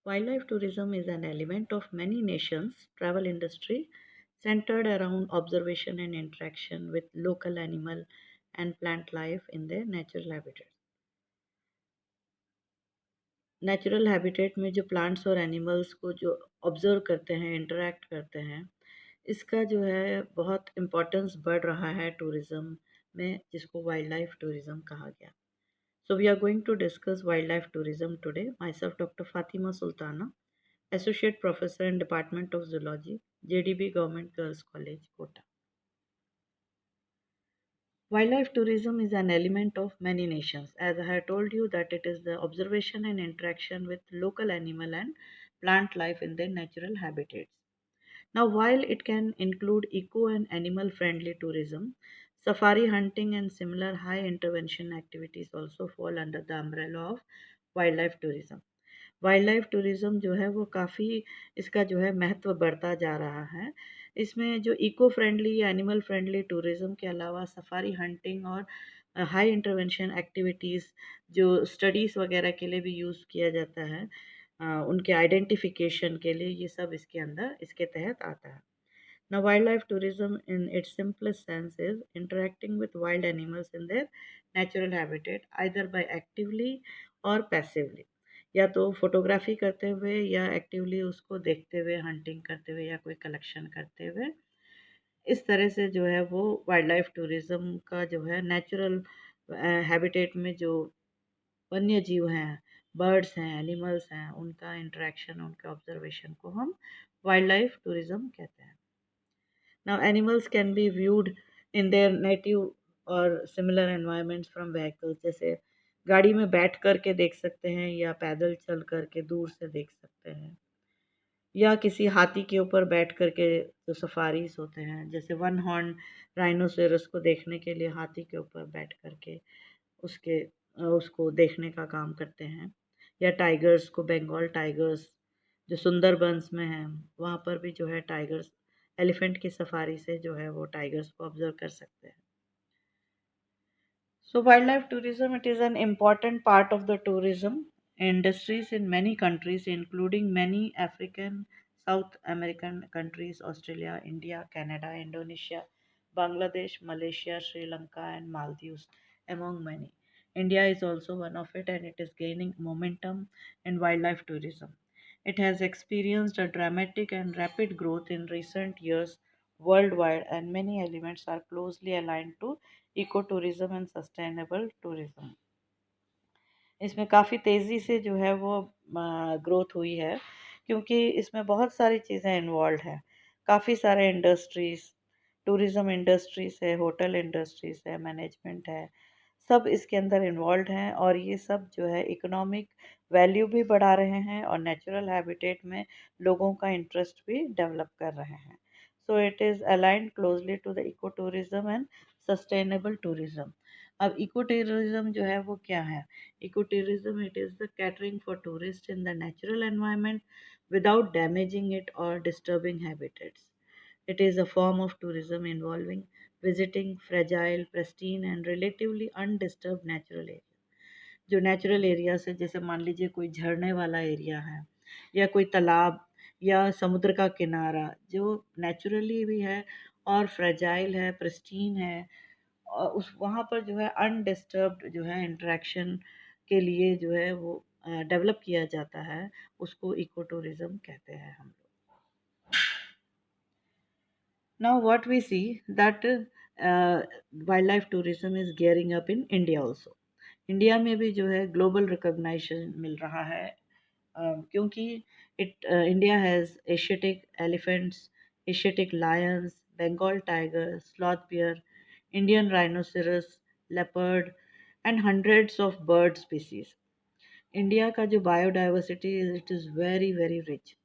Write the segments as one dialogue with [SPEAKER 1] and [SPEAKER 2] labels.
[SPEAKER 1] Wildlife tourism is an element of many nations' travel industry centered around observation and interaction with local animal and plant life in their natural habitat. Natural habitat में जो plants और animals को जो observe करते हैं, interact करते हैं, इसका जो है बहुत इम्पोर्टेंस बढ़ रहा है टूरिज़्म में, जिसको वाइल्ड लाइफ टूरिज़्म कहा गया। So we are going to discuss wildlife tourism today. Myself, Dr. Fatima Sultana, Associate Professor in Department of Zoology, JDB Government Girls College, Kota. Wildlife tourism is an element of many nations. As I have told you that it is the observation and interaction with local animal and plant life in their natural habitats. Now, while it can include eco and animal friendly tourism, safari hunting and similar high intervention activities also fall under the umbrella of wild tourism. Wild life tourism जो है वो काफ़ी इसका जो है महत्व बढ़ता जा रहा है। इसमें जो eco friendly animal friendly tourism के अलावा सफारी हंटिंग और हाई इंटरवेंशन एक्टिविटीज़ जो स्टडीज़ वगैरह के लिए भी यूज़ किया जाता है, उनके आइडेंटिफिकेशन के लिए, ये सब इसके अंदर इसके तहत आता है। Now, wildlife tourism in its simplest sense is interacting with wild animals in their natural habitat, either by actively or passively. या तो फोटोग्राफी करते हुए या एक्टिवली उसको देखते हुए, हंटिंग करते हुए या कोई कलेक्शन करते हुए, इस तरह से जो है वो वाइल्ड लाइफ टूरिज्म का जो है नेचुरल हैबिटेट में जो वन्य जीव हैं, बर्ड्स हैं, एनिमल्स हैं, उनका इंटरेक्शन, उनका ऑब्जर्वेशन को हम वाइल्ड लाइफ टूरिज्म कहते हैं। Now, animals can be viewed in their native और सिमिलर एनवायरनमेंट्स फ्रॉम व्हीकल्स, जैसे गाड़ी में बैठ कर के देख सकते हैं या पैदल चल कर के दूर से देख सकते हैं, या किसी हाथी के ऊपर बैठ कर के जो सफारीज होते हैं, जैसे वन हॉर्न राइनोसेरस को देखने के लिए हाथी के ऊपर बैठ कर के उसको देखने का काम करते हैं, या टाइगर्स को, बंगाल टाइगर्स जो सुंदरबंस में हैं, वहाँ पर भी जो है टाइगर्स, एलिफेंट की सफारी से जो है वो टाइगर्स को ऑब्जर्व कर सकते हैं। So wildlife tourism, it is an important part of the tourism industries in many countries, including many African, South American countries, Australia, India, Canada, Indonesia, Bangladesh, Malaysia, Sri Lanka, and Maldives, among many. India is also one of it, and it is gaining momentum in wildlife tourism. It has experienced a dramatic and rapid growth in recent years worldwide, and many elements are closely aligned to ecotourism and sustainable tourism. इसमें काफ़ी तेज़ी से जो है वो growth हुई है, क्योंकि इसमें बहुत सारी चीज़ें इन्वॉल्व हैं। काफ़ी सारे इंडस्ट्रीज़, टूरिज़्म इंडस्ट्रीज़ है, होटल इंडस्ट्रीज़ है, मैनेजमेंट है, सब इसके अंदर इन्वॉल्व हैं, और ये सब जो है इकोनॉमिक वैल्यू भी बढ़ा रहे हैं और नेचुरल हैबिटेट में लोगों का इंटरेस्ट भी डेवलप कर रहे हैं। So it is aligned closely to the eco tourism and sustainable tourism. अब इको टूरिज्म जो है वो क्या है? Ecotourism, it is the catering for tourists in the natural environment without damaging it or disturbing habitats. It is a form of tourism involving visiting fragile, pristine and relatively undisturbed natural areas. जो natural areas है, जैसे मान लीजिए कोई झरने वाला area है, या कोई तालाब या समुद्र का किनारा जो नेचुरली भी है और फ्रेजाइल है, प्रिस्टीन है, और उस वहाँ पर जो है अनडिस्टर्ब्ड जो है इंटरेक्शन के लिए जो है वो डेवलप किया जाता है, उसको इको टूरिज्म कहते हैं हम लोग। Now what we see that wildlife tourism is gearing up in India also. India में भी जो है ग्लोबल रिकॉग्निशन मिल रहा है, क्योंकि India has Asiatic elephants, Asiatic lions, Bengal tiger, sloth bear, Indian rhinoceros, leopard and hundreds of bird species. India का जो biodiversity it is very very rich.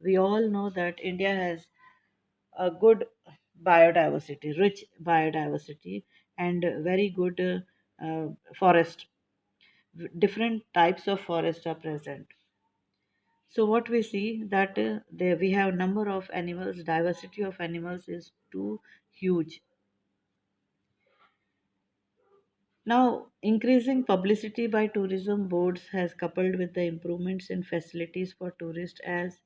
[SPEAKER 1] We all know that India has a good biodiversity, rich biodiversity, and very good forest. Different types of forest are present. So what we see that there we have number of animals, diversity of animals is too huge. Now, increasing publicity by tourism boards has coupled with the improvements in facilities for tourists as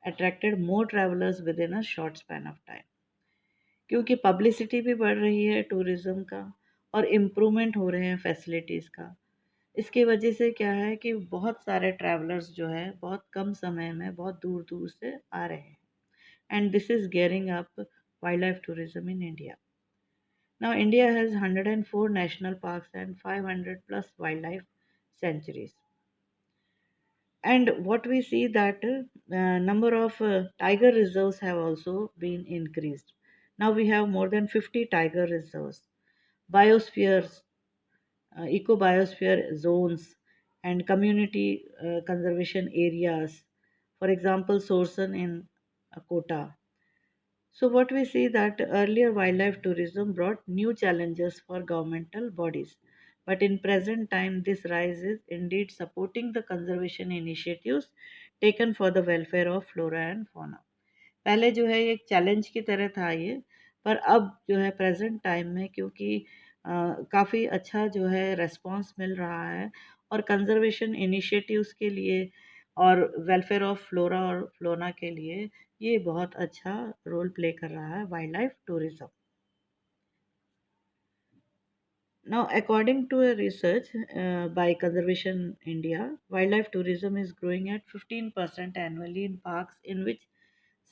[SPEAKER 1] attracted more travelers within a short span of time. क्योंकि publicity भी बढ़ रही है tourism का और improvement हो रहे हैं फैसिलिटीज़ का, इसकी वजह से क्या है कि बहुत सारे ट्रैवलर्स जो है बहुत कम समय में बहुत दूर दूर से आ रहे हैं and this is gearing up wild life tourism in India. Now, India has 104 national parks and 500 plus wildlife sanctuaries. And what we see that number of tiger reserves have also been increased. Now we have more than 50 tiger reserves, biospheres, eco biosphere zones, and community conservation areas. For example, Sorsen in Kota. So what we see that earlier wildlife tourism brought new challenges for governmental bodies. But in present time, this rise is indeed supporting the conservation initiatives taken for the welfare of flora and fauna. पहले जो है एक challenge की तरह था ये, पर अब जो है प्रेजेंट टाइम में क्योंकि काफ़ी अच्छा जो है रेस्पॉन्स मिल रहा है और कंजर्वेशन इनिशिएटिव्स के लिए और वेलफेयर ऑफ फ्लोरा और फ्लोना के लिए ये बहुत अच्छा रोल प्ले कर रहा है wild life tourism. Now, according to a research by Conservation India, wildlife tourism is growing at 15% annually in parks in which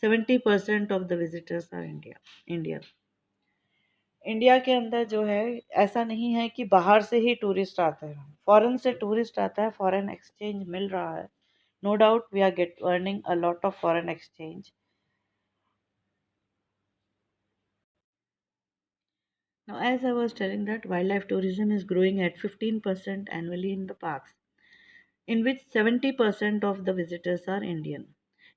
[SPEAKER 1] 70% of the visitors are Indian. India के अंदर जो है ऐसा नहीं है कि बाहर से ही टूरिस्ट आते हैं, फॉरेन से टूरिस्ट आता है, फॉरेन एक्सचेंज मिल रहा है. No doubt we are get earning a lot of foreign exchange. Now, as I was telling that wildlife tourism is growing at 15% annually in the parks, in which 70% of the visitors are Indian.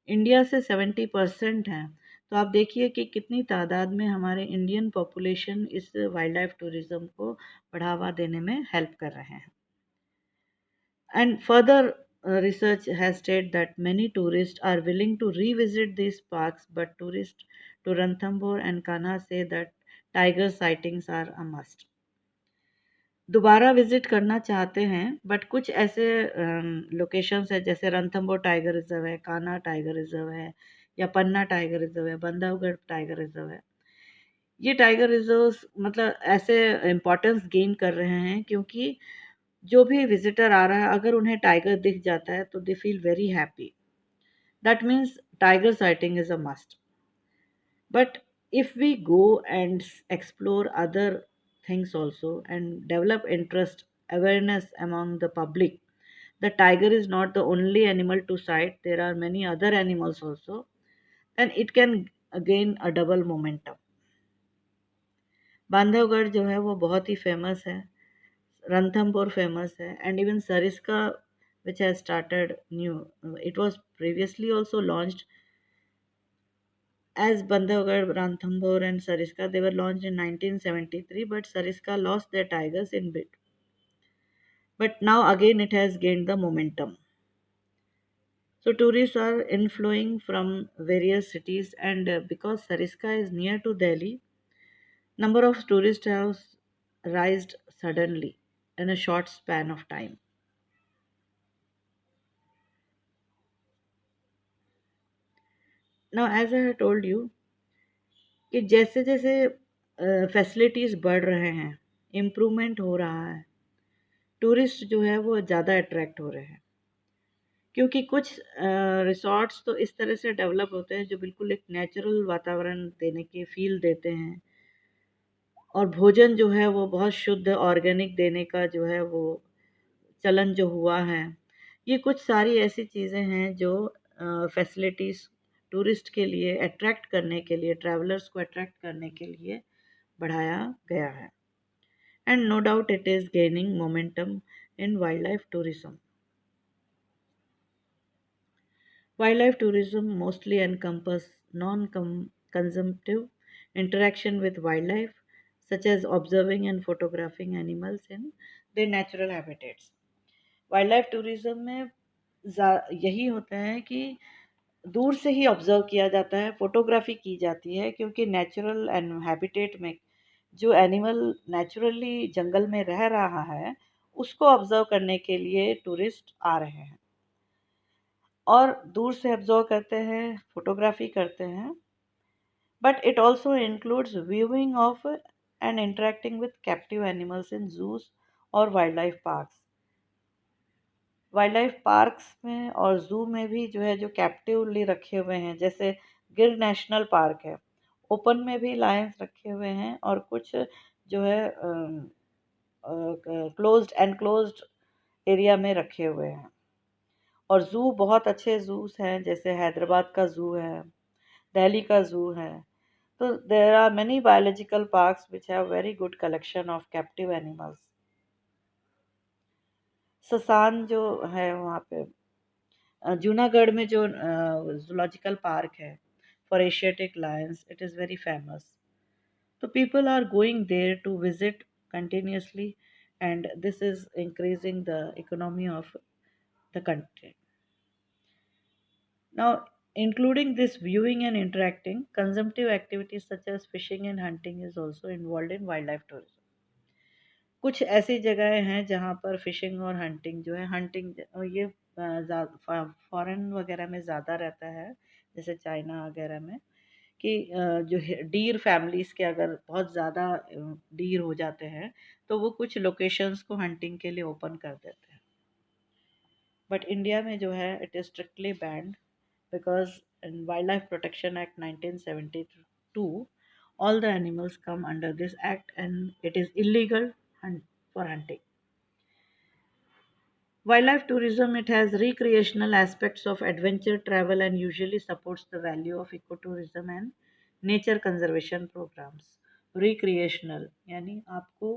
[SPEAKER 1] India से 70% हैं, तो आप देखिए कि कितनी तादाद में हमारे इंडियन पॉपुलेशन इस वाइल्ड लाइफ टूरिज्म को बढ़ावा देने में हेल्प कर रहे हैं. And further research has stated that many tourists are willing to revisit these parks, but tourists to Ranthambore and Kanha say that tiger sightings are a must. दोबारा visit करना चाहते हैं बट कुछ ऐसे लोकेशंस है जैसे रणथंबोर टाइगर रिजर्व है, Kanha tiger reserve है या पन्ना टाइगर रिजर्व है, बंधवगढ़ टाइगर रिजर्व है. ये टाइगर रिजर्व्स मतलब ऐसे इम्पोर्टेंस गेन कर रहे हैं क्योंकि जो भी विजिटर आ रहा है अगर उन्हें टाइगर दिख जाता है तो they feel very happy. That means tiger sighting is a must. But if we go and explore other things also and develop interest, awareness among the public, the tiger is not the only animal to sight, there are many other animals also, then it can gain a double momentum. Bandhavgarh जो है वो बहुत ही famous है, Ranthambore famous है, and even Sariska which has started new, it was previously also launched as Bandhavgarh, Ranthambore, and Sariska. They were launched in 1973, but Sariska lost their tigers in bit. But now again it has gained the momentum. So tourists are inflowing from various cities, and because Sariska is near to Delhi, number of tourists have risen suddenly in a short span of time. Now, as I have told you, कि जैसे जैसे facilities बढ़ रहे हैं, improvement हो रहा है, tourist जो है वो ज़्यादा अट्रैक्ट हो रहे हैं. क्योंकि कुछ रिसॉर्ट्स तो इस तरह से डेवलप होते हैं जो बिल्कुल एक नेचुरल वातावरण देने की फ़ील देते हैं और भोजन जो है वो बहुत शुद्ध ऑर्गेनिक देने का जो है वो चलन जो हुआ है. ये कुछ सारी ऐसी चीज़ें हैं जो फैसिलिटीज़ टूरिस्ट के लिए अट्रैक्ट करने के लिए, ट्रैवलर्स को अट्रैक्ट करने के लिए बढ़ाया गया है. And no doubt it is gaining momentum in wild life tourism. Wildlife tourism mostly encompasses non-consumptive interaction with wildlife, such as observing and photographing animals in their natural habitats. Wild tourism में यही होता है कि दूर से ही observe किया जाता है, फोटोग्राफी की जाती है क्योंकि नेचुरल एंड हैबिटेट में जो एनिमल नेचुरली जंगल में रह रहा है उसको ऑब्जर्व करने के लिए टूरिस्ट आ रहे हैं और दूर से ऑब्जर्व करते हैं, फोटोग्राफी करते हैं। But it also includes viewing of and interacting with captive animals in zoos और wild life parks. Wild life parks में और जू में भी जो है जो कैप्टिवली रखे हुए हैं, जैसे गिर नेशनल पार्क है, ओपन में भी लायंस रखे हुए हैं और कुछ जो है क्लोज्ड एनक्लोज्ड एरिया में रखे हुए हैं। और ज़ू बहुत अच्छे ज़ूस हैं, जैसे हैदराबाद का ज़ू है, दिल्ली का ज़ू है। तो there are many biological parks which have very good collection of captive animals. Sasan जो है वहाँ पे जूनागढ़ में जो जूलॉजिकल पार्क है for Asiatic lions, it is very famous. So people are going there to visit continuously, and this is increasing the economy of the country. Now, including this viewing and interacting, consumptive activities such as fishing and hunting is also involved in wildlife tourism. कुछ ऐसी जगहें हैं जहाँ पर fishing और hunting जो है, hunting ये फॉरेन वगैरह में ज़्यादा रहता है, जैसे चाइना वगैरह में, कि जो डीर फैमिलीज़ के अगर बहुत ज़्यादा डीर हो जाते हैं तो वो कुछ लोकेशंस को हंटिंग के लिए ओपन कर देते हैं। बट इंडिया में जो है it is strictly band, because in wild life protection act 1972 all the animals come under this act and it is illegal for hunting. Wildlife tourism, it has recreational aspects of adventure travel and usually supports the value of ecotourism and nature conservation programs. Recreational यानी आपको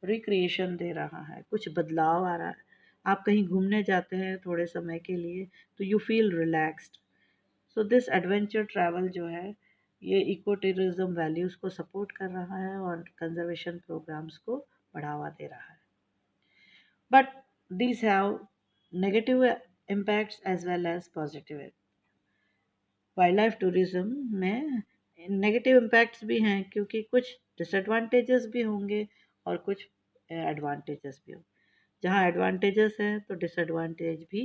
[SPEAKER 1] recreation दे रहा है, कुछ बदलाव आ रहा है। आप कहीं घूमने जाते हैं थोड़े समय के लिए तो you feel relaxed. So this adventure travel जो है ये इको टूरिज्म वैल्यूज़ को सपोर्ट कर रहा है और कंजर्वेशन प्रोग्राम्स को बढ़ावा दे रहा है। But these have negative impacts as well as positive। Wild life tourism में नेगेटिव इम्पैक्ट्स भी हैं क्योंकि कुछ डिसएडवांटेजेस भी होंगे और कुछ एडवांटेजेस भी होंगे। जहाँ एडवांटेजेस हैं तो डिसएडवांटेज भी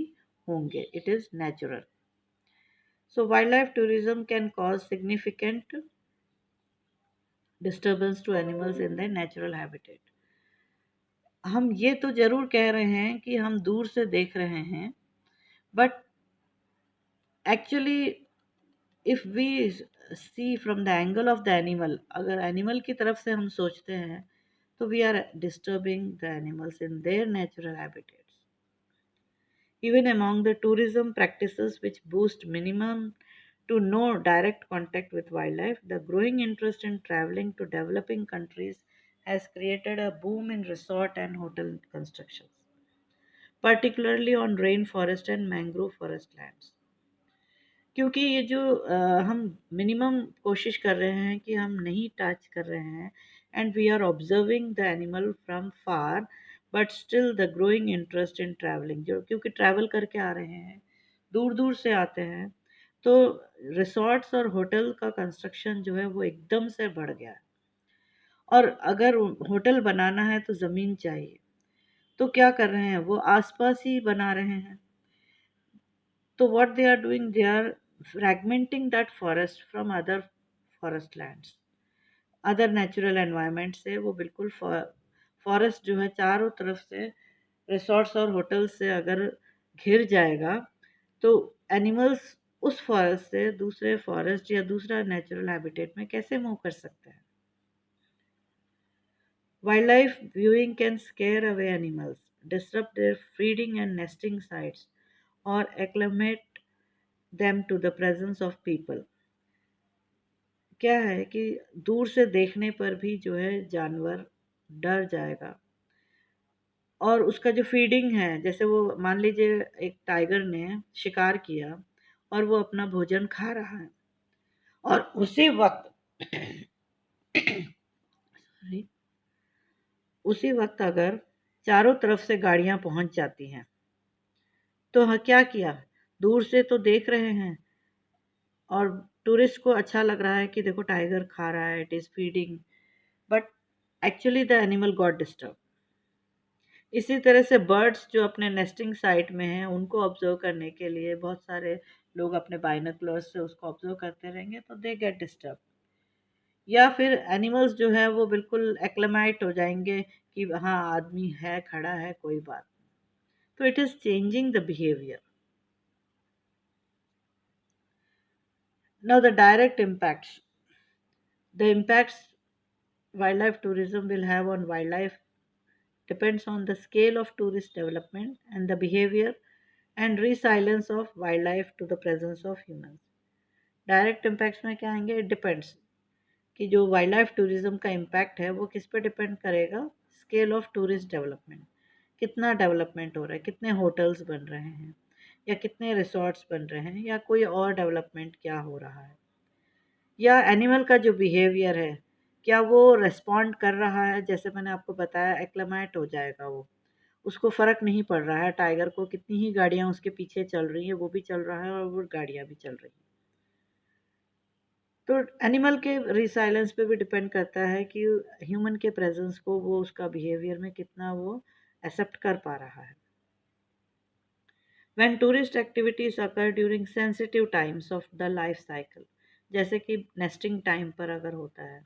[SPEAKER 1] होंगे, it is natural. So wild life tourism can cause significant disturbance to animals in their natural habitat. हम ये तो ज़रूर कह रहे हैं कि हम दूर से देख रहे हैं, but actually if we see from the angle of the animal, अगर एनिमल की तरफ से हम सोचते हैं तो we are disturbing the animals in their natural habitats. Even among the tourism practices which boost minimum to no direct contact with wildlife, the growing interest in traveling to developing countries has created a boom in resort and hotel constructions, particularly on rainforest and mangrove forest lands. क्योंकि ये जो हम minimum कोशिश कर रहे हैं कि हम नहीं टच कर रहे हैं and we are observing the animal from far, but still the growing interest in travelling, जो क्योंकि ट्रैवल करके आ रहे हैं, दूर दूर से आते हैं, तो रिसोर्ट्स और होटल का कंस्ट्रक्शन जो है वो एकदम से बढ़ गया है। और अगर होटल बनाना है तो ज़मीन चाहिए, तो क्या कर रहे हैं, वो आसपास ही बना रहे हैं। तो what they are doing, they are fragmenting that forest from other forest lands, other natural environment से वो बिल्कुल फॉरेस्ट जो है चारों तरफ से रिसोर्ट्स और होटल्स से अगर घिर जाएगा तो एनिमल्स उस फॉरेस्ट से दूसरे फॉरेस्ट या दूसरा नेचुरल हैबिटेट में कैसे मूव कर सकते हैं। Wild life viewing can square away animals, disrupt their feeding and nesting sites, or acclimate them to the presence of people। क्या है कि दूर से देखने पर भी जो है जानवर डर जाएगा और उसका जो फीडिंग है, जैसे वो मान लीजिए एक टाइगर ने शिकार किया और वो अपना भोजन खा रहा है और उसी वक्त सॉरी, उसी वक्त अगर चारों तरफ से गाड़ियां पहुंच जाती हैं तो हाँ क्या किया, दूर से तो देख रहे हैं और टूरिस्ट को अच्छा लग रहा है कि देखो टाइगर खा रहा है, it is feeding, but Actually the animal got disturbed. इसी तरह से बर्ड्स जो अपने नेस्टिंग साइट में हैं उनको ऑब्जर्व करने के लिए बहुत सारे लोग अपने बाइनोकुलर्स से उसको ऑब्जर्व करते रहेंगे तो दे गेट डिस्टर्ब। या फिर एनिमल्स जो है वो बिल्कुल एक्लमाइट हो जाएंगे कि हाँ आदमी है खड़ा है कोई बात नहीं। तो it is changing the behaviour. Now the direct impacts, the impacts wildlife tourism will have on wildlife depends on the scale of tourist development and the behavior and resilience of wildlife to the presence of humans. Direct impacts में क्या आएंगे? It depends कि जो wild life tourism का impact है वो किस पे डिपेंड करेगा? स्केल ऑफ टूरिस्ट डेवलपमेंट, कितना डेवलपमेंट हो रहा है, कितने होटल्स बन रहे हैं या कितने रिसोर्ट्स बन रहे हैं या कोई और डेवलपमेंट क्या हो रहा है, या एनिमल का जो बिहेवियर है क्या वो रिस्पॉन्ड कर रहा है। जैसे मैंने आपको बताया एक्लमाइट हो जाएगा वो, उसको फ़र्क नहीं पड़ रहा है टाइगर को कितनी ही गाड़ियाँ उसके पीछे चल रही हैं, वो भी चल रहा है और वो गाड़ियाँ भी चल रही हैं। तो एनिमल के रिसाइलेंस पे भी डिपेंड करता है कि ह्यूमन के प्रेजेंस को वो उसका बिहेवियर में कितना वो एक्सेप्ट कर पा रहा है। When tourist activities occur during sensitive times of the life cycle, जैसे कि नेस्टिंग टाइम पर अगर होता है,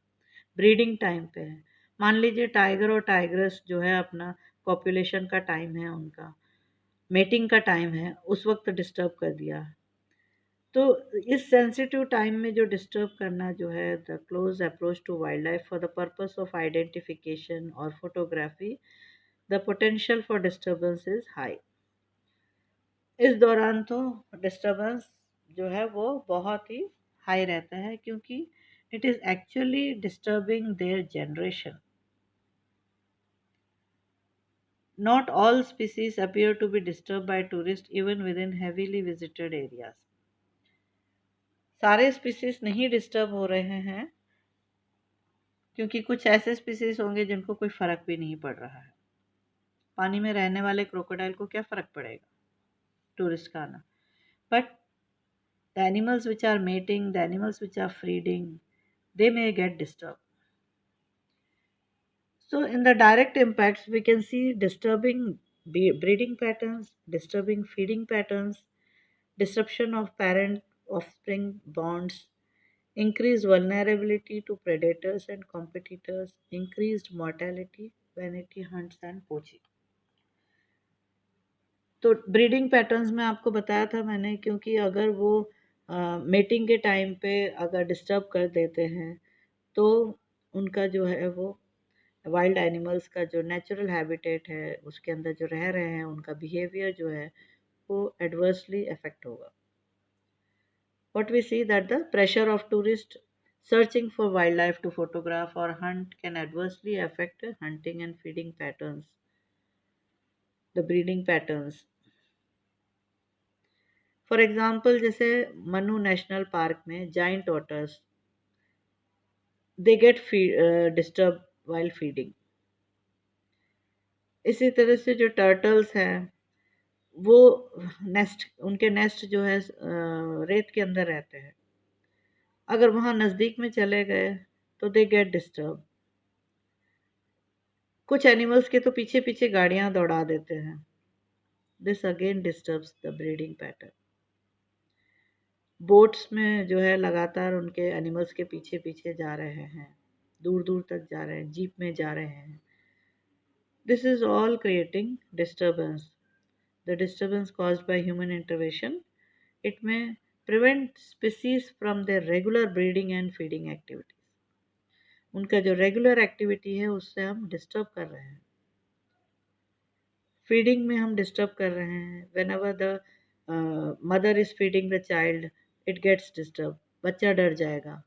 [SPEAKER 1] ब्रीडिंग टाइम पे है, मान लीजिए टाइगर और टाइग्रेस जो है अपना पॉपुलेशन का टाइम है, उनका मेटिंग का टाइम है, उस वक्त डिस्टर्ब कर दिया, तो इस सेंसिटिव टाइम में जो डिस्टर्ब करना जो है the close approach to wild life for the purpose of identification और photography, the potential for disturbance is high. इस दौरान तो डिस्टर्बेंस जो है वो बहुत ही हाई रहता है क्योंकि it is actually disturbing their generation. Not all species appear to be disturbed by tourists even within heavily visited areas. सारे स्पीसीज नहीं डिस्टर्ब हो रहे हैं क्योंकि कुछ ऐसे स्पीसीज होंगे जिनको कोई फर्क भी नहीं पड़ रहा है। पानी में रहने वाले क्रोकोडाइल को क्या फर्क पड़ेगा टूरिस्ट का आना? But the animals which are mating, the animals which are feeding, they may get disturbed. So, in the direct impacts, we can see disturbing breeding patterns, disturbing feeding patterns, disruption of parent offspring bonds, increased vulnerability to predators and competitors, increased mortality, vanity hunts, and poaching. तो breeding patterns में आपको बताया था मैंने, क्योंकि अगर वो mating के टाइम पे अगर डिस्टर्ब कर देते हैं तो उनका जो है वो वाइल्ड एनिमल्स का जो नेचुरल हैबिटेट है उसके अंदर जो रह रहे हैं उनका बिहेवियर जो है वो एडवर्सली अफेक्ट होगा। What we see that the pressure of tourists searching for wildlife to photograph or hunt can adversely affect hunting and feeding patterns, the breeding patterns. For example जैसे मनु नेशनल पार्क में giant otters they get disturb while feeding. इसी तरह से जो turtles हैं वो nest, उनके nest जो है रेत के अंदर रहते हैं, अगर वहाँ नज़दीक में चले गए तो दे गेट डिस्टर्ब। कुछ एनिमल्स के तो पीछे पीछे गाड़ियाँ दौड़ा देते हैं, this again disturbs the breeding pattern. Boats में जो है लगातार उनके एनिमल्स के पीछे पीछे जा रहे हैं, दूर दूर तक जा रहे हैं, जीप में जा रहे हैं, this is all creating disturbance. The disturbance caused by human intervention, it may prevent species from their regular breeding and feeding activities. उनका जो रेगुलर एक्टिविटी है उससे हम डिस्टर्ब कर रहे हैं, फीडिंग में हम डिस्टर्ब कर रहे हैं। Whenever the mother is feeding the child it gets disturb, बच्चा डर जाएगा,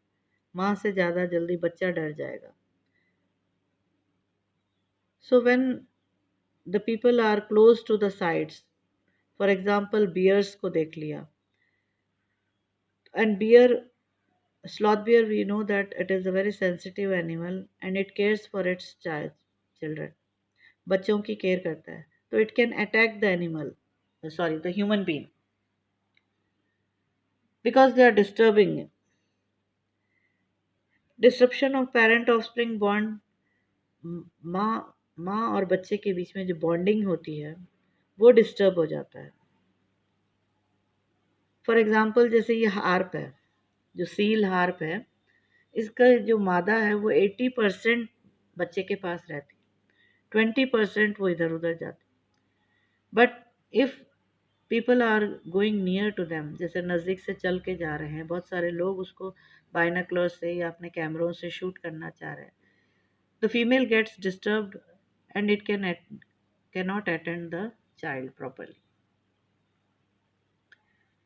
[SPEAKER 1] माँ से ज़्यादा जल्दी बच्चा डर जाएगा। So when the people are close to the sides, for example bears को देख लिया, and bear, sloth bear, we know that it is a very sensitive animal and it cares for its children, बच्चों की care करता है, तो it can attack the animal, sorry the human being, because they are disturbing. Disruption of parent offspring bond, माँ माँ और बच्चे के बीच में जो बॉन्डिंग होती है वो डिस्टर्ब हो जाता है। फॉर एग्जाम्पल जैसे ये हार्प है, जो सील हार्प है, इसका जो मादा है वो 80% बच्चे के पास रहती, 20% वो इधर उधर जाती। But if people are going near to them, जैसे नज़दीक से चल के जा रहे हैं, बहुत सारे लोग उसको बाइनोकुलर से या अपने कैमरों से शूट करना चाह रहे हैं, the female gets disturbed and it can not attend the child properly.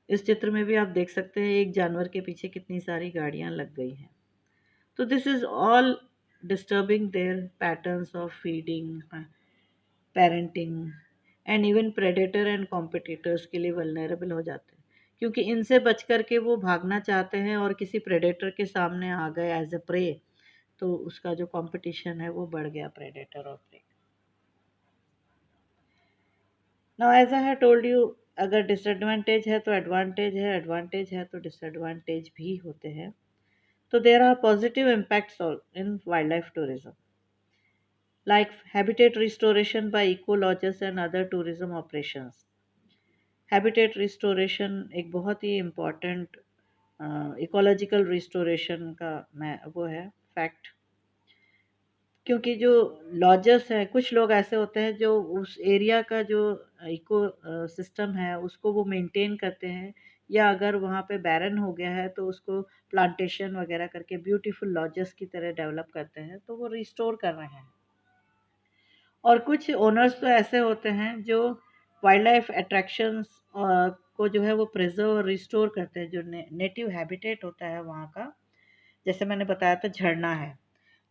[SPEAKER 1] इस चित्र में भी आप देख सकते हैं एक जानवर के पीछे कितनी सारी गाड़ियां लग गई हैं। तो this is all disturbing their patterns of feeding, parenting, and even predator and competitors के लिए वल्नरेबल हो जाते हैं, क्योंकि इनसे बच करके वो भागना चाहते हैं और किसी प्रेडेटर के सामने आ गए एज अ प्रे, तो उसका जो कंपटीशन है वो बढ़ गया प्रेडेटर और prey. Now as I have told you, अगर डिसएडवांटेज है तो एडवांटेज है, एडवांटेज है तो डिसएडवांटेज भी होते हैं। तो there are positive impacts in wild life tourism, like habitat restoration by ecologists and other tourism operations. Habitat restoration एक बहुत ही इम्पॉर्टेंट इकोलॉजिकल रिस्टोरेशन का मैं वो है फैक्ट, क्योंकि जो लॉजर्स हैं, कुछ लोग ऐसे होते हैं जो उस एरिया का जो इको सिस्टम है उसको वो मेंटेन करते हैं, या अगर वहाँ पे बैरन हो गया है तो उसको प्लांटेशन वगैरह करके ब्यूटीफुल लॉजर्स की तरह डेवलप करते हैं, तो वो रिस्टोर कर रहे हैं। और कुछ ओनर्स तो ऐसे होते हैं जो वाइल्ड लाइफ अट्रैक्शंस को जो है वो प्रिजर्व और रिस्टोर करते हैं, जो नेटिव हैबिटेट होता है वहाँ का। जैसे मैंने बताया था झरना है,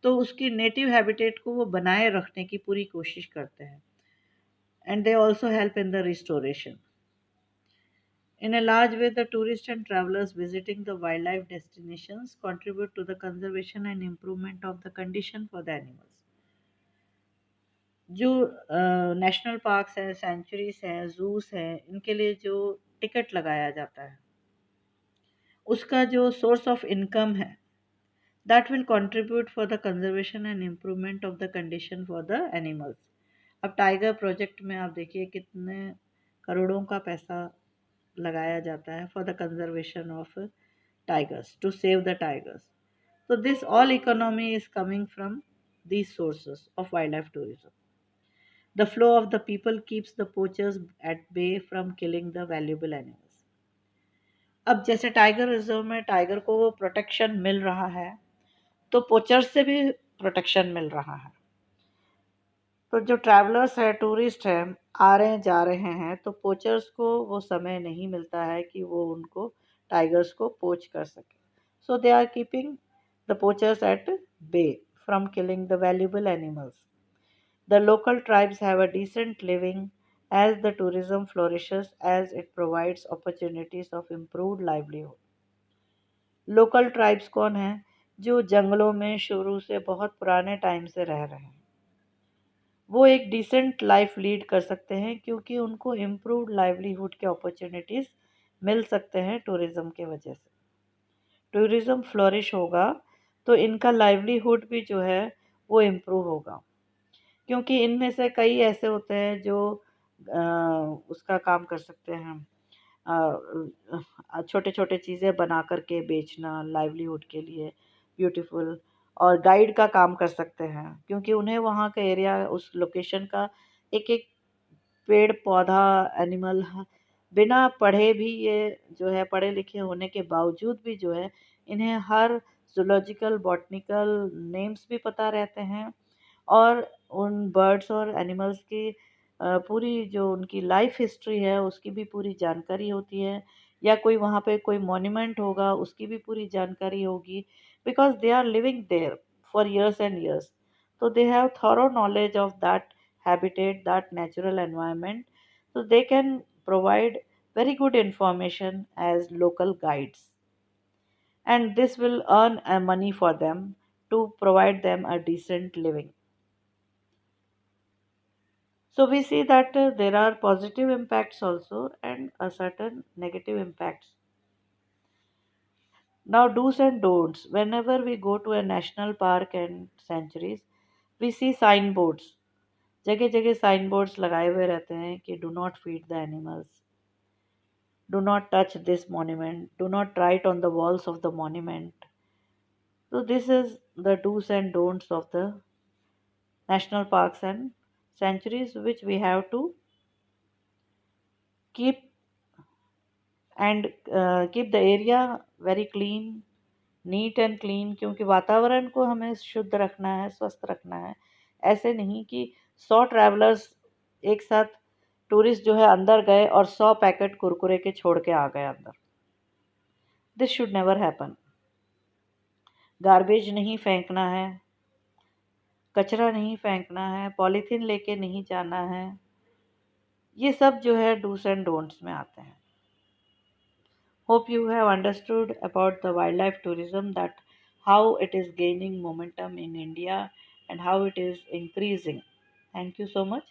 [SPEAKER 1] तो उसकी नेटिव हैबिटेट को वो बनाए रखने की पूरी कोशिश करते हैं, and they also help in the restoration. In a large way, the tourists and travelers visiting the wildlife destinations contribute to the conservation and improvement of the condition for the animals. जो national parks हैं, centuries हैं, juice हैं, इनके लिए जो ticket लगाया जाता है उसका जो सोर्स ऑफ इनकम है, that will contribute for the conservation and improvement of the condition for the animals. अब टाइगर प्रोजेक्ट में आप देखिए कितने करोड़ों का पैसा लगाया जाता है for the conservation of tigers, to save the tigers. So this all economy is coming from these sources of wildlife tourism. The flow of the people keeps the poachers at bay from killing the valuable animals. अब जैसे tiger reserve में tiger को वो protection मिल रहा है, तो poachers से भी प्रोटेक्शन मिल रहा है। तो जो ट्रैवलर्स है, टूरिस्ट है, आ रहे हैं जा रहे हैं, तो पोचर्स को वो समय नहीं मिलता है कि वो उनको टाइगर्स को पोच कर सके। So they are keeping the poachers at bay from killing the valuable animals. The local tribes have a decent living as the tourism flourishes, as it provides opportunities of improved livelihood. Local tribes कौन है? जो जंगलों में शुरू से बहुत पुराने time से रह रहे हैं, वो एक डिसेंट लाइफ लीड कर सकते हैं, क्योंकि उनको इम्प्रूव्ड लाइवलीहुड के अपॉर्चुनिटीज़ मिल सकते हैं टूरिज़्म के वजह से। टूरिज़्म फ्लोरिश होगा तो इनका लाइवलीहुड भी जो है वो इम्प्रूव होगा, क्योंकि इनमें से कई ऐसे होते हैं जो उसका काम कर सकते हैं, छोटे छोटे चीज़ें बना करके बेचना लाइवलीहुड के लिए, ब्यूटीफुल, और गाइड का काम कर सकते हैं, क्योंकि उन्हें वहाँ का एरिया, उस लोकेशन का एक एक पेड़ पौधा, एनिमल, बिना पढ़े भी, ये जो है पढ़े लिखे होने के बावजूद भी जो है इन्हें हर जूलॉजिकल बॉटनिकल नेम्स भी पता रहते हैं, और उन बर्ड्स और एनिमल्स की पूरी जो उनकी लाइफ हिस्ट्री है उसकी भी पूरी जानकारी होती है, या कोई वहाँ पे कोई मॉन्यूमेंट होगा उसकी भी पूरी जानकारी होगी, because they are living there for years and years. So they have thorough knowledge of that habitat, that natural environment, so they can provide very good information as local guides, and this will earn money for them to provide them a decent living. So we see that there are positive impacts also and a certain negative impacts. Now, do's and don'ts. Whenever we go to a national park and sanctuaries, we see sign boards, जगह जगह sign boards लगाए हुए रहते हैं कि do not feed the animals, do not touch this monument, do not write on the walls of the monument. So this is the do's and don'ts of the national parks and sanctuaries, which we have to keep and keep the area very clean, neat and clean, क्योंकि वातावरण को हमें शुद्ध रखना है, स्वस्थ रखना है। ऐसे नहीं कि 100 ट्रैवलर्स एक साथ, टूरिस्ट जो है अंदर गए और 100 पैकेट कुरकुरे के छोड़ के आ गए अंदर। This should never happen. Garbage नहीं फेंकना है, कचरा नहीं फेंकना है, पॉलीथीन लेके नहीं जाना है। ये सब जो है डूस एंड डोंट्स में आते हैं। Hope you have understood about the wildlife tourism, that how it is gaining momentum in India and how it is increasing. Thank you so much.